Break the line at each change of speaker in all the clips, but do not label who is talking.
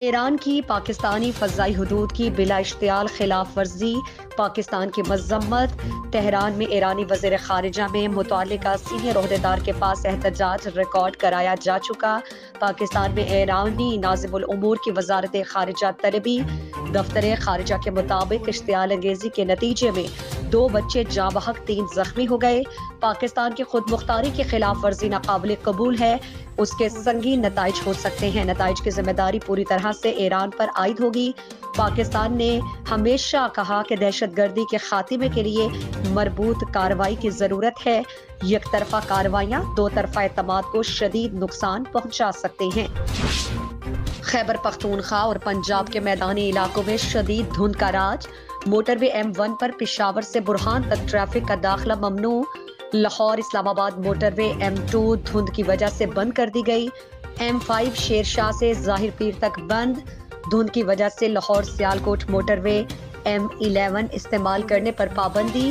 ایران کی پاکستانی فضائی حدود کی بلا اشتعال خلاف ورزی، پاکستان کی مذمت۔ تہران میں ایرانی وزیر خارجہ میں متعلقہ سینئر عہدیدار کے پاس احتجاج ریکارڈ کرایا جا چکا۔ پاکستان میں ایرانی ناظم الامور کی وزارت خارجہ طلبی۔ دفتر خارجہ کے مطابق اشتعال انگیزی کے نتیجے میں 2 بچے جاں بحق 3 زخمی ہو گئے۔ پاکستان کی خود مختاری کی خلاف ورزی ناقابل قبول ہے، اس کے سنگین نتائج ہو سکتے ہیں۔ نتائج کی ذمہ داری پوری طرح سے ایران پر عائد ہوگی۔ پاکستان نے ہمیشہ کہا کہ دہشت گردی کے خاتمے کے لیے مربوط کارروائی کی ضرورت ہے۔ یک طرفہ کارروائیاں 2 طرفہ اعتماد کو شدید نقصان پہنچا سکتے ہیں۔ خیبر پختونخوا اور پنجاب کے میدانی علاقوں میں شدید دھند کا راج۔ موٹر وے M1 پر پشاور سے برہان تک ٹریفک کا داخلہ ممنوع۔ لاہور اسلام آباد موٹر وے M2 دھند کی وجہ سے بند کر دی گئی۔ M5 شیر شاہ سے ظاہر پیر تک بند۔ دھند کی وجہ سے لاہور سیالکوٹ موٹر وے M11 استعمال کرنے پر پابندی۔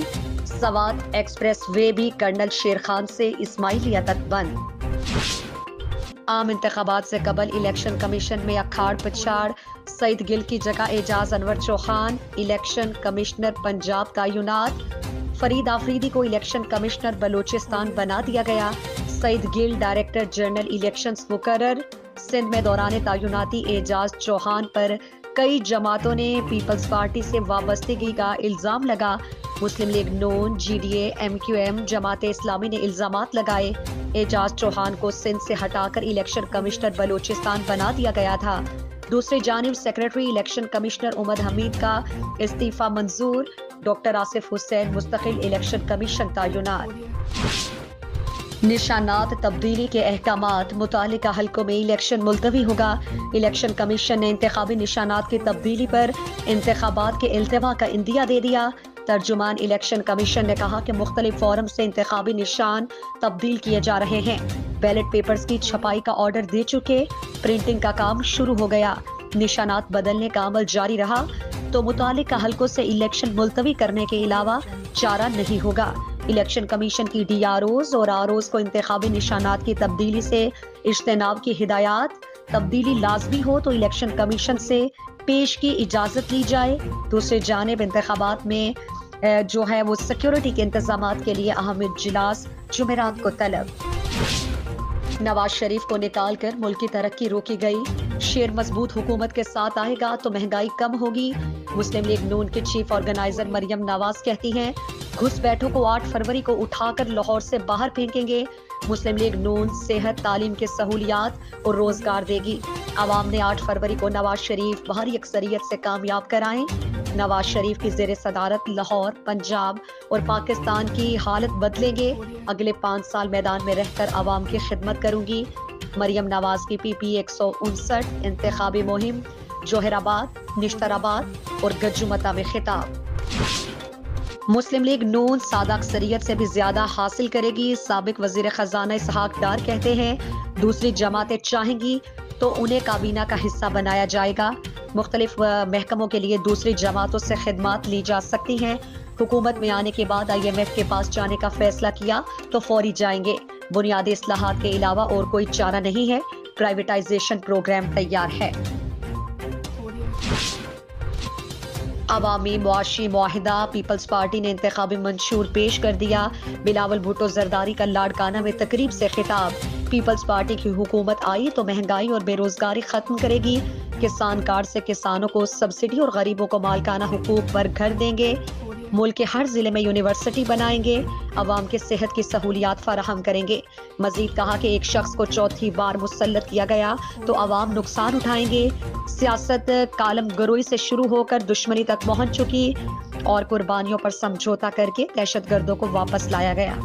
سوات ایکسپریس وے بھی کرنل شیر خان سے اسماعیلیہ تک بند۔ عام انتخابات سے قبل الیکشن کمیشن میں اکھاڑ پچھاڑ۔ سعید گل کی جگہ اعجاز انور چوہان الیکشن کمشنر پنجاب تعینات۔ فرید آفریدی کو الیکشن کمشنر بلوچستان بنا دیا گیا۔ سعید گل ڈائریکٹر جنرل الیکشنز مقرر۔ سندھ میں دوران تعیناتی اعجاز چوہان پر کئی جماعتوں نے پیپلز پارٹی سے وابستگی کا الزام لگا۔ مسلم لیگ نون، GDA، MQM، جماعت اسلامی نے الزامات لگائے۔ اعجاز چوہان کو سندھ سے ہٹا کر الیکشن کمشنر بلوچستان بنا دیا گیا تھا۔ دوسری جانب سیکریٹری الیکشن کمشنر امد حمید کا استعفیٰ منظور۔ ڈاکٹر آصف حسین مستقل الیکشن کمیشن تعینات۔ نشانات تبدیلی کے احکامات، متعلقہ حلقوں میں الیکشن ملتوی ہوگا۔ الیکشن کمیشن نے انتخابی نشانات کی تبدیلی پر انتخابات کے التوا کا عندیہ دے دیا۔ ترجمان الیکشن کمیشن نے کہا کہ مختلف فورم سے انتخابی نشان تبدیل کیے جا رہے ہیں۔ بیلٹ پیپرز کی چھپائی کا آرڈر دے چکے، پرنٹنگ کا کام شروع ہو گیا۔ نشانات بدلنے کا عمل جاری رہا تو متعلقہ حلقوں سے الیکشن ملتوی کرنے کے علاوہ چارہ نہیں ہوگا۔ الیکشن کمیشن کی DROز اور ROز کو انتخابی نشانات کی تبدیلی سے اجتناب کی ہدایات۔ تبدیلی لازمی ہو تو الیکشن کمیشن سے پیش کی اجازت لی جائے۔ دوسری جانب انتخابات میں جو ہے وہ سیکیورٹی کے انتظامات کے لیے اہم اجلاس جمعرات کو طلب۔ نواز شریف کو نکال کر ملک کی ترقی روکی گئی۔ شیر مضبوط حکومت کے ساتھ آئے گا تو مہنگائی کم ہوگی۔ مسلم لیگ نون کے چیف آرگنائزر مریم نواز کہتی ہیں گھس بیٹھوں کو 8 فروری کو اٹھا کر لاہور سے باہر پھینکیں گے۔ مسلم لیگ نون صحت، تعلیم کے سہولیات اور روزگار دے گی۔ عوام نے 8 فروری کو نواز شریف بھاری اکثریت سے کامیاب کرائیں۔ نواز شریف کی زیر صدارت لاہور، پنجاب اور پاکستان کی حالت بدلیں گے۔ اگلے 5 سال میدان میں رہ کر عوام کی خدمت کروں گی۔ مریم نواز کی PP 159 انتخابی مہم، جوہر آباد، نشتر آباد اور گجومتا میں خطاب۔ مسلم لیگ نون سادہ اکثریت سے بھی زیادہ حاصل کرے گی۔ سابق وزیر خزانہ اسحاق ڈار کہتے ہیں دوسری جماعتیں چاہیں گی تو انہیں کابینہ کا حصہ بنایا جائے گا۔ مختلف محکموں کے لیے دوسری جماعتوں سے خدمات لی جا سکتی ہیں۔ حکومت میں آنے کے بعد IMF کے پاس جانے کا فیصلہ کیا تو فوری جائیں گے۔ بنیادی اصلاحات کے علاوہ اور کوئی چارہ نہیں ہے۔ پرائیویٹائزیشن پروگرام تیار ہے۔ عوامی معاشی معاہدہ، پیپلز پارٹی نے انتخابی منشور پیش کر دیا۔ بلاول بھٹو زرداری کا لاڑکانہ میں تقریب سے خطاب۔ پیپلز پارٹی کی حکومت آئی تو مہنگائی اور بے روزگاری ختم کرے گی۔ کسان کارڈ سے کسانوں کو سبسڈی اور غریبوں کو مالکانہ حقوق پر گھر دیں گے۔ ملک کے ہر ضلع میں یونیورسٹی بنائیں گے۔ عوام کے صحت کی سہولیات فراہم کریں گے۔ مزید کہا کہ ایک شخص کو چوتھی بار مسلط کیا گیا تو عوام نقصان اٹھائیں گے۔ سیاست کالم گروئی سے شروع ہو کر دشمنی تک پہنچ چکی اور قربانیوں پر سمجھوتا کر کے دہشت گردوں کو واپس لایا گیا۔